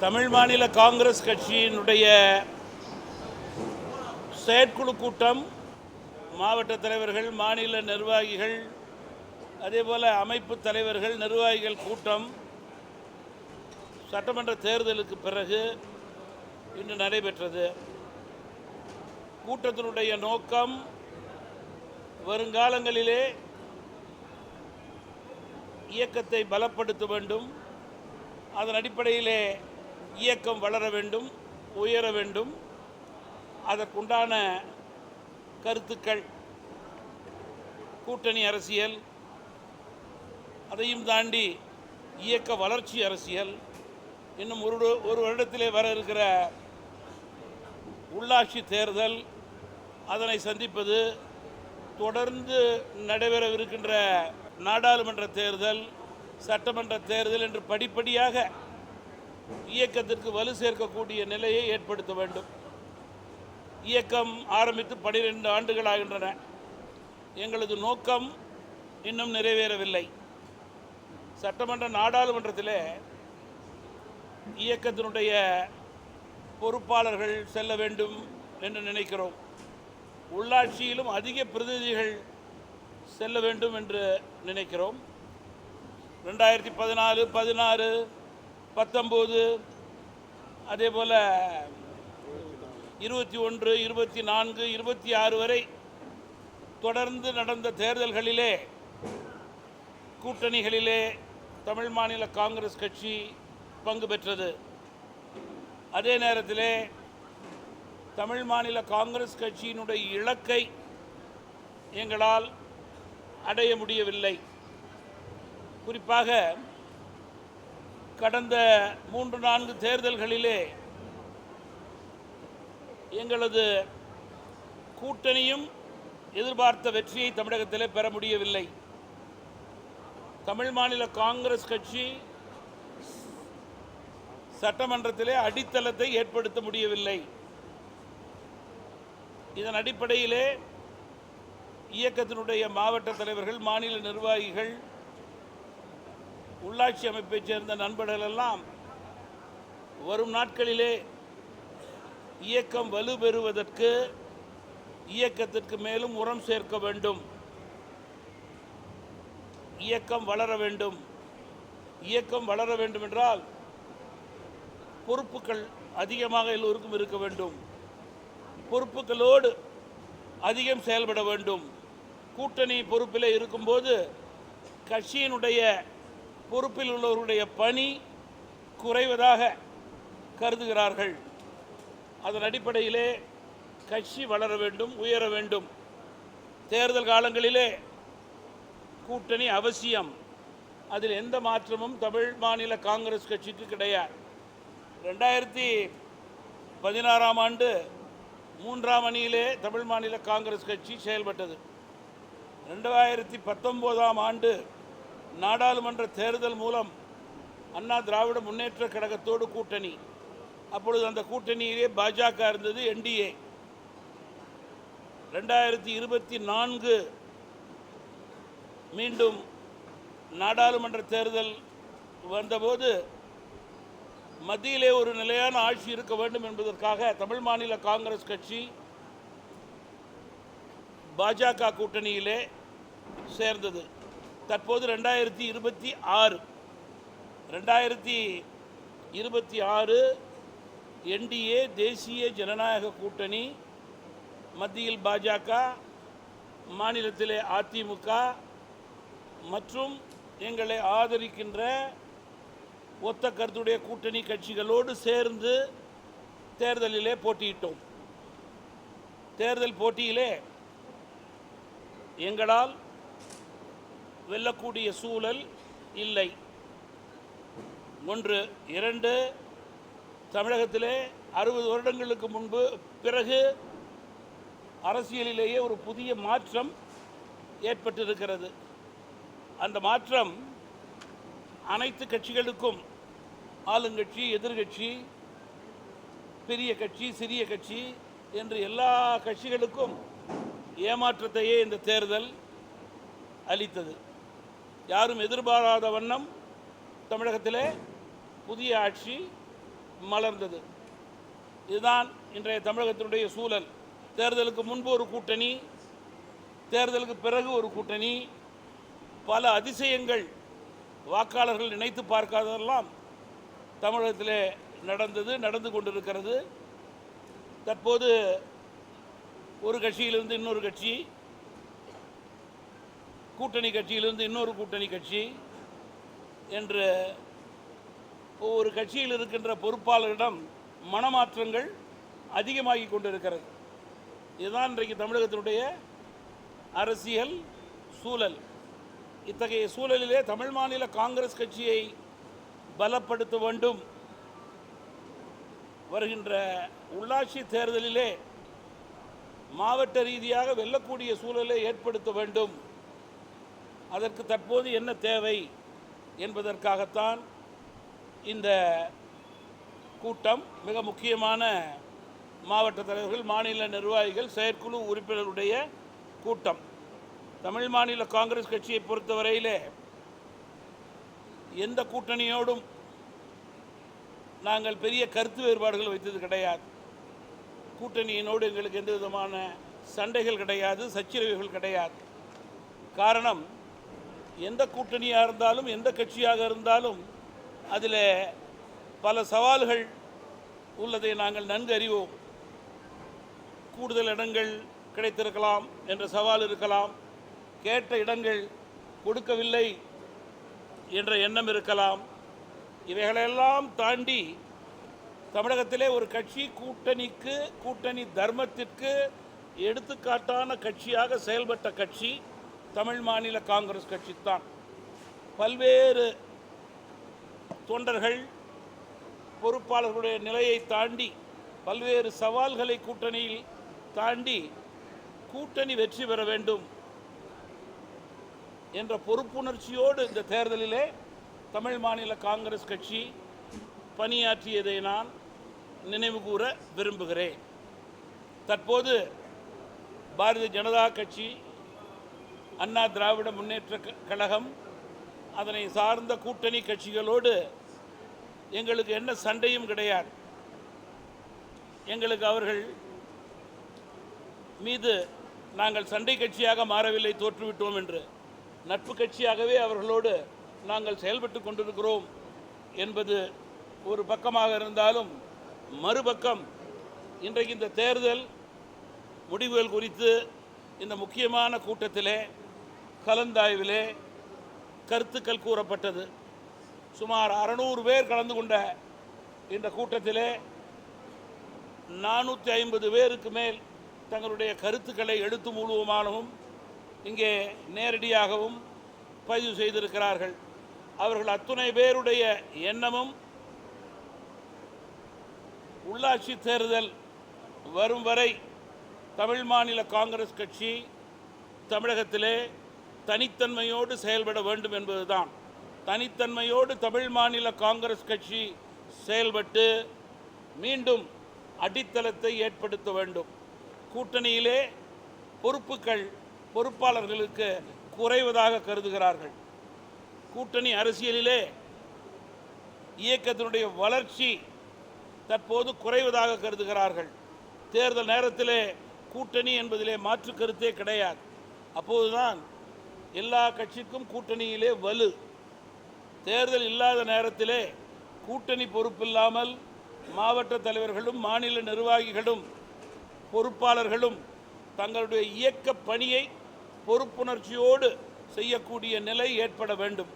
தமிழ் மாநில காங்கிரஸ் கட்சியினுடைய செயற்குழு கூட்டம், மாவட்ட தலைவர்கள், மாநில நிர்வாகிகள், அதேபோல் அமைப்பு தலைவர்கள், நிர்வாகிகள் கூட்டம் சட்டமன்ற தேர்தலுக்கு பிறகு இன்று நடைபெற்றது. கூட்டத்தினுடைய நோக்கம் வருங்காலங்களிலே இயக்கத்தை பலப்படுத்த வேண்டும், அதன் அடிப்படையிலே இயக்கம் வளர வேண்டும், உயர வேண்டும், அதற்குண்டான கருத்துக்கள், கூட்டணி அரசியல், அதையும் தாண்டி இயக்க வளர்ச்சி அரசியல், இன்னும் ஒரு வருடத்திலே வர இருக்கிற உள்ளாட்சி தேர்தல், அதனை சந்திப்பது, தொடர்ந்து நடைபெறவிருக்கின்ற நாடாளுமன்ற தேர்தல், சட்டமன்ற தேர்தல் என்று படிப்படியாக இயக்கத்திற்கு வலு சேர்க்கக்கூடிய நிலையை ஏற்படுத்த வேண்டும். இயக்கம் ஆரம்பித்து 12 ஆண்டுகள் ஆகின்றன. எங்களது நோக்கம் இன்னும் நிறைவேறவில்லை. சட்டமன்ற நாடாளுமன்றத்தில் இயக்கத்தினுடைய பொறுப்பாளர்கள் செல்ல வேண்டும் என்று நினைக்கிறோம். உள்ளாட்சியிலும் அதிக பிரதிநிதிகள் செல்ல வேண்டும் என்று நினைக்கிறோம். 2014, 16, 19, அதேபோல் 21, 24, 26 வரை தொடர்ந்து நடந்த தேர்தல்களிலே கூட்டணிகளிலே தமிழ் மாநில காங்கிரஸ் கட்சி பங்கு பெற்றது. அதே நேரத்தில் தமிழ் மாநில காங்கிரஸ் கட்சியினுடைய இலக்கை எங்களால் அடைய முடியவில்லை. குறிப்பாக கடந்த 3-4 தேர்தல்களிலே எங்களது கூட்டணியும் எதிர்பார்த்த வெற்றியை தமிழகத்திலே பெற முடியவில்லை. தமிழ் மாநில காங்கிரஸ் கட்சி சட்டமன்றத்திலே அடித்தளத்தை ஏற்படுத்த முடியவில்லை. இதன் அடிப்படையிலே இயக்கத்தினுடைய மாவட்ட தலைவர்கள், மாநில நிர்வாகிகள், உள்ளாட்சி அமைப்பைச் சேர்ந்த நண்பர்கள் எல்லாம் வரும் நாட்களிலே இயக்கம் வலுப்பெறுவதற்கு இயக்கத்திற்கு மேலும் உரம் சேர்க்க வேண்டும், இயக்கம் வளர வேண்டும். இயக்கம் வளர வேண்டும் என்றால் பொறுப்புகள் அதிகமாக எல்லோருக்கும் இருக்க வேண்டும். பொறுப்புகளோடு அதிகம் செயல்பட வேண்டும். கூட்டணி பொறுப்பில் இருக்கும்போது கட்சியினுடைய பொறுப்பில் உள்ளவருடைய பணி குறைவதாக கருதுகிறார்கள். அதன் அடிப்படையிலே கட்சி வளர வேண்டும், உயர வேண்டும். தேர்தல் காலங்களிலே கூட்டணி அவசியம். அதில் எந்த மாற்றமும் தமிழ் மாநில காங்கிரஸ் கட்சிக்கு கிடையாது. 2016ஆம் ஆண்டு 3ஆம் அணியிலே தமிழ் மாநில காங்கிரஸ் கட்சி செயல்பட்டது. 2019ஆம் ஆண்டு நாடாளுமன்ற தேர்தல் மூலம் அண்ணா திராவிட முன்னேற்ற கழகத்தோடு கூட்டணி. அப்பொழுது அந்த கூட்டணியிலே பாஜக இருந்தது, என்டிஏ. 2024 மீண்டும் நாடாளுமன்ற தேர்தல் வந்தபோது மத்தியிலே ஒரு நிலையான ஆட்சி இருக்க வேண்டும் என்பதற்காக தமிழ் மாநில காங்கிரஸ் கட்சி பாஜக கூட்டணியிலே சேர்ந்தது. தற்போது 2026 என்டிஏ தேசிய ஜனநாயக கூட்டணி, மத்தியில் பாஜக, மாநிலத்திலே அதிமுக மற்றும் எங்களை ஆதரிக்கின்ற ஒத்த கருத்துடைய கூட்டணி கட்சிகளோடு சேர்ந்து தேர்தலிலே போட்டியிட்டோம். தேர்தல் போட்டியிலே எங்களால் வெல்லக்கூடிய சூழல் இல்லை. 1, 2, தமிழகத்திலே 60 வருடங்களுக்கு பிறகு அரசியலிலேயே ஒரு புதிய மாற்றம் ஏற்பட்டிருக்கிறது. அந்த மாற்றம் அனைத்து கட்சிகளுக்கும், ஆளுங்கட்சி, எதிர்கட்சி, பெரிய கட்சி, சிறிய கட்சி என்று எல்லா கட்சிகளுக்கும் ஏமாற்றத்தையே இந்த தேர்தல் அளித்தது. யாரும் எதிர்பாராத வண்ணம் தமிழகத்திலே புதிய ஆட்சி மலர்ந்தது. இதுதான் இன்றைய தமிழகத்தினுடைய சூழல். தேர்தலுக்கு முன்பு ஒரு கூட்டணி, தேர்தலுக்கு பிறகு ஒரு கூட்டணி, பல அதிசயங்கள் வாக்காளர்கள் நினைத்து பார்க்காததெல்லாம் தமிழகத்திலே நடந்து கொண்டிருக்கிறது. தற்போது ஒரு கட்சியிலிருந்து இன்னொரு கட்சி, கூட்டணி கட்சியிலிருந்து இன்னொரு கூட்டணி கட்சி என்று ஒவ்வொரு கட்சியில் இருக்கின்ற பொறுப்பாளரிடம் மனமாற்றங்கள் அதிகமாகி கொண்டிருக்கிறது. இதுதான் இன்றைக்கு தமிழகத்தினுடைய அரசியல் சூழல். இத்தகைய சூழலிலே தமிழ் மாநில காங்கிரஸ் கட்சியை பலப்படுத்த வேண்டும். வருகின்ற உள்ளாட்சி தேர்தலிலே மாவட்ட ரீதியாக வெல்லக்கூடிய சூழலை ஏற்படுத்த வேண்டும். அதற்கு தற்போது என்ன தேவை என்பதற்காகத்தான் இந்த கூட்டம். மிக முக்கியமான மாவட்ட தலைவர்கள், மாநில நிர்வாகிகள், செயற்குழு உறுப்பினருடைய கூட்டம். தமிழ் மாநில காங்கிரஸ் கட்சியை பொறுத்தவரையிலே எந்த கூட்டணியோடும் நாங்கள் பெரிய கருத்து வேறுபாடுகள் வைத்தது கிடையாது. கூட்டணியினோடு எங்களுக்கு எந்த விதமான சண்டைகள் கிடையாது, சச்சரவுகள் கிடையாது. காரணம், எந்த கூட்டணியாக இருந்தாலும் எந்த கட்சியாக இருந்தாலும் அதில் பல சவால்கள் உள்ளதை நாங்கள் நன்கு அறிவோம். கூடுதல் இடங்கள் கிடைத்திருக்கலாம் என்ற சவால் இருக்கலாம், கேட்ட இடங்கள் கொடுக்கவில்லை என்ற எண்ணம் இருக்கலாம். இவைகளெல்லாம் தாண்டி தமிழகத்திலே ஒரு கட்சி கூட்டணி தர்மத்திற்கு எடுத்துக்காட்டான கட்சியாக செயல்பட்ட கட்சி தமிழ் மாநில காங்கிரஸ் கட்சி தான். பல்வேறு தொண்டர்கள், பொறுப்பாளர்களுடைய நிலையை தாண்டி பல்வேறு சவால்களை கூட்டணியில் தாண்டி கூட்டணி வெற்றி பெற வேண்டும் என்ற பொறுப்புணர்ச்சியோடு இந்த தேர்தலிலே தமிழ் மாநில காங்கிரஸ் கட்சி பணியாற்றியதை நான் நினைவு கூற விரும்புகிறேன். தற்போது பாரதிய ஜனதா கட்சி, அண்ணா திராவிட முன்னேற்ற கழகம், அதனை சார்ந்த கூட்டணி கட்சிகளோடு எங்களுக்கு என்ன சண்டையும் கிடையாது. எங்களுக்கு அவர்கள் மீது நாங்கள் சண்டை கட்சியாக மாறவில்லை, தோற்றுவிட்டோம் என்று. நட்பு கட்சியாகவே அவர்களோடு நாங்கள் செயல்பட்டு கொண்டிருக்கிறோம் என்பது ஒரு பக்கமாக இருந்தாலும், மறுபக்கம் இன்றைக்கு இந்த தேர்தல் முடிவுகள் குறித்து இந்த முக்கியமான கூட்டத்திலே, கலந்தாய்விலே கருத்துக்கள் கூறப்பட்டது. சுமார் 600 பேர் கலந்து கொண்ட இந்த கூட்டத்திலே 450 பேருக்கு மேல் தங்களுடைய கருத்துக்களை எழுத்து மூலமாகவும் இங்கே நேரடியாகவும் பதிவு செய்திருக்கிறார்கள். அவர்கள் அத்துணை பேருடைய எண்ணமும் உள்ளாட்சி தேர்தல் வரும் வரை தமிழ் மாநில காங்கிரஸ் கட்சி தமிழகத்திலே தனித்தன்மையோடு செயல்பட வேண்டும் என்பதுதான். தனித்தன்மையோடு தமிழ் மாநில காங்கிரஸ் கட்சி செயல்பட்டு மீண்டும் அடித்தளத்தை ஏற்படுத்த வேண்டும். கூட்டணியிலே பொறுப்பாளர்களுக்கு குறைவதாக கருதுகிறார்கள். கூட்டணி அரசியலிலே இயக்கத்தினுடைய வளர்ச்சி தற்போது குறைவதாக கருதுகிறார்கள். தேர்தல் நேரத்திலே கூட்டணி என்பதிலே மாற்று கருத்தே கிடையாது. அப்போதுதான் எல்லா கட்சிக்கும் கூட்டணியிலே வலு. தேர்தல் இல்லாத நேரத்திலே கூட்டணி பொறுப்பில்லாமல் மாவட்ட தலைவர்களும் மாநில நிர்வாகிகளும் பொறுப்பாளர்களும் தங்களுடைய இயக்க பணியை பொறுப்புணர்ச்சியோடு செய்யக்கூடிய நிலை ஏற்பட வேண்டும்.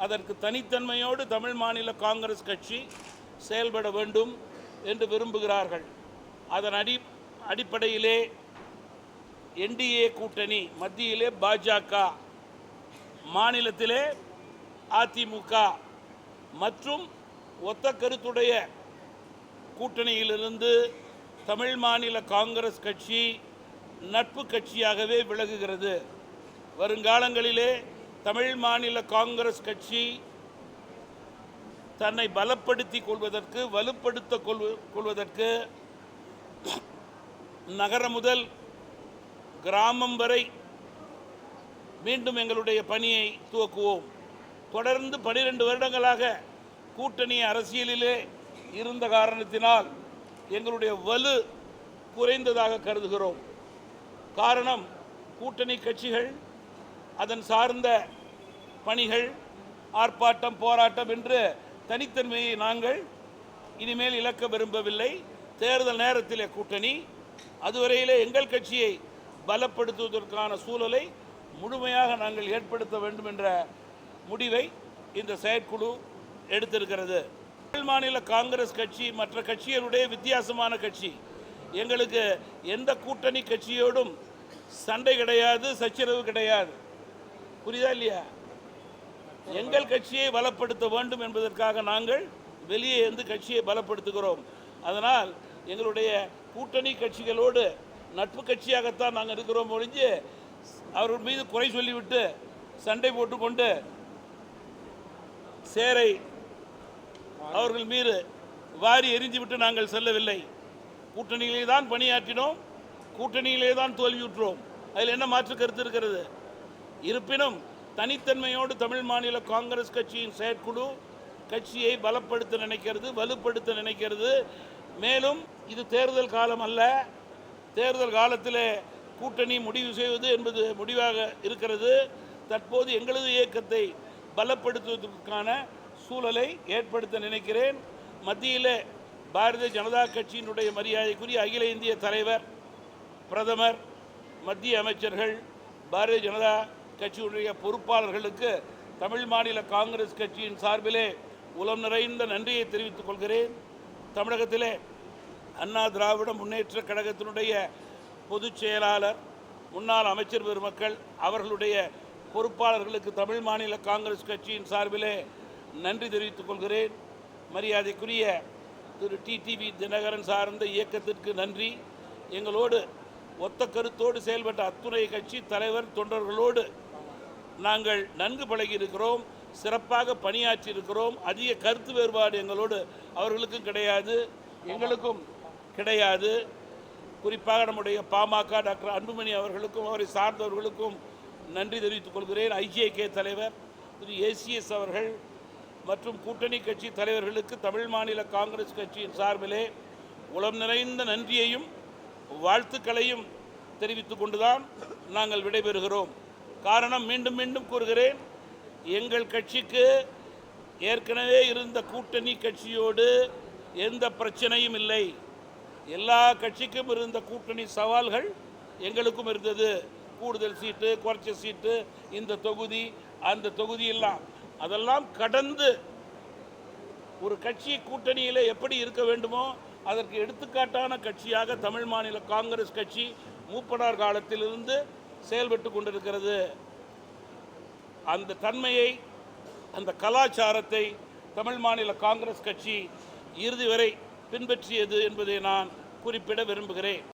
அதற்கு தனித்தன்மையோடு தமிழ் மாநில காங்கிரஸ் கட்சி செயல்பட வேண்டும் என்று விரும்புகிறார்கள். அதன் அடிப்படையிலே என்டிஏ கூட்டணி, மத்தியிலே பாஜக, மாநிலத்திலே அதிமுக மற்றும் ஒத்த கருத்துடைய கூட்டணியிலிருந்து தமிழ் மாநில காங்கிரஸ் கட்சி நட்பு கட்சியாகவே விலகுகிறது. வருங்காலங்களிலே தமிழ் மாநில காங்கிரஸ் கட்சி தன்னை பலப்படுத்திக் கொள்வதற்கு, வலுப்படுத்திக் கொள்வதற்கு நகரம் முதல் கிராமம் வரை மீண்டும் எங்களுடைய பணியை துவக்குவோம். தொடர்ந்து 12 வருடங்களாக கூட்டணி அரசியலிலே இருந்த காரணத்தினால் எங்களுடைய வலு குறைந்ததாக கருதுகிறோம். காரணம், கூட்டணி கட்சிகள் அதன் சார்ந்த பணிகள், ஆர்ப்பாட்டம், போராட்டம் என்று தனித்தன்மையை நாங்கள் இனிமேல் இழக்க விரும்பவில்லை. தேர்தல் நேரத்திலே கூட்டணி, அதுவரையிலே எங்கள் கட்சியை பலப்படுத்துவதற்கான சூழலை முழுமையாக நாங்கள் ஏற்படுத்த வேண்டும் என்ற முடிவை இந்த செயற்குழு எடுத்திருக்கிறது. தமிழ் மாநில காங்கிரஸ் கட்சி மற்ற கட்சிகளுடைய வித்தியாசமான கட்சி. எங்களுக்கு எந்த கூட்டணி கட்சியோடும் சண்டை கிடையாது, சச்சரவு கிடையாது. புரியுதா இல்லையா? எங்கள் கட்சியை பலப்படுத்த வேண்டும் என்பதற்காக நாங்கள் வெளியே இருந்து கட்சியை பலப்படுத்துகிறோம். அதனால் எங்களுடைய கூட்டணி கட்சிகளோடு நட்பு கட்சியாகத்தான் நாங்கள் இருக்கிறோம் ஒழிஞ்சு அவர்கள் மீது குறை சொல்லிவிட்டு சண்டை போட்டுக்கொண்டு சேரை அவர்கள் மீது வாரி எரிந்துவிட்டு நாங்கள் செல்லவில்லை. கூட்டணியிலே தான் பணியாற்றினோம், கூட்டணியிலே தான் தோல்வியுற்றோம். அதில் என்ன மாற்று கருத்து இருக்கிறது? இருப்பினும் தனித்தன்மையோடு தமிழ் மாநில காங்கிரஸ் கட்சியின் செயற்குழு கட்சியை பலப்படுத்த நினைக்கிறது, வலுப்படுத்த நினைக்கிறது. மேலும் இது தேர்தல் காலம் அல்ல. தேர்தல் காலத்தில் கூட்டணி முடிவு செய்வது என்பது முடிவாக இருக்கிறது. தற்போது எங்களது இயக்கத்தை பலப்படுத்துவதற்கான சூழலை ஏற்படுத்த நினைக்கிறேன். மத்தியில் பாரதிய ஜனதா கட்சியினுடைய மரியாதைக்குரிய அகில இந்திய தலைவர், பிரதமர், மத்திய அமைச்சர்கள், பாரதிய ஜனதா கட்சியுடைய பொறுப்பாளர்களுக்கு தமிழ் மாநில காங்கிரஸ் கட்சியின் சார்பிலே உளம் நிறைந்த நன்றியை தெரிவித்துக் கொள்கிறேன். தமிழகத்திலே அண்ணா திராவிட முன்னேற்ற கழகத்தினுடைய பொதுச் செயலாளர், முன்னாள் அமைச்சர் பெருமக்கள், அவர்களுடைய பொறுப்பாளர்களுக்கு தமிழ் மாநில காங்கிரஸ் கட்சியின் சார்பிலே நன்றி தெரிவித்துக் கொள்கிறேன். மரியாதைக்குரிய திரு டிடிவி தினகரன் சார்ந்த இயக்கத்திற்கு நன்றி. எங்களோடு ஒத்த கருத்தோடு செயல்பட்ட அத்துணை கட்சி தலைவர் தொண்டர்களோடு நாங்கள் நன்கு பழகியிருக்கிறோம், சிறப்பாக பணியாற்றி இருக்கிறோம். அதிக கருத்து வேறுபாடு எங்களோடு அவர்களுக்கும் கிடையாது, எங்களுக்கும் கிடையாது. குறிப்பாக நம்முடைய பாமக டாக்டர் அன்புமணி அவர்களுக்கும் அவரை சார்ந்தவர்களுக்கும் நன்றி தெரிவித்துக் கொள்கிறேன். ஐஜேகே தலைவர் திரு ஏசிஎஸ் அவர்கள் மற்றும் கூட்டணி கட்சி தலைவர்களுக்கு தமிழ் மாநில காங்கிரஸ் கட்சியின் சார்பிலே உளம் நிறைந்த நன்றியையும் வாழ்த்துக்களையும் தெரிவித்துக் கொண்டுதான் நாங்கள் விடைபெறுகிறோம். காரணம், மீண்டும் மீண்டும் கூறுகிறேன், எங்கள் கட்சிக்கு ஏற்கனவே இருந்த கூட்டணி கட்சியோடு எந்த பிரச்சனையும் இல்லை. எல்லா கட்சிக்கும் இருந்த கூட்டணி சவால்கள் எங்களுக்கும் இருந்தது. கூடுதல் சீட்டு, குறைச்ச சீட்டு, இந்த தொகுதி, அந்த தொகுதியெல்லாம், அதெல்லாம் கடந்து ஒரு கட்சி கூட்டணியில் எப்படி இருக்க வேண்டுமோ அதற்கு எடுத்துக்காட்டான கட்சியாக தமிழ் மாநில காங்கிரஸ் கட்சி மூப்பனார் காலத்திலிருந்து செயல்பட்டு கொண்டிருக்கிறது. அந்த தன்மையை, அந்த கலாச்சாரத்தை தமிழ் மாநில காங்கிரஸ் கட்சி இறுதி வரை பின்பற்றியது என்பதை நான் குறிப்பிட விரும்புகிறேன்.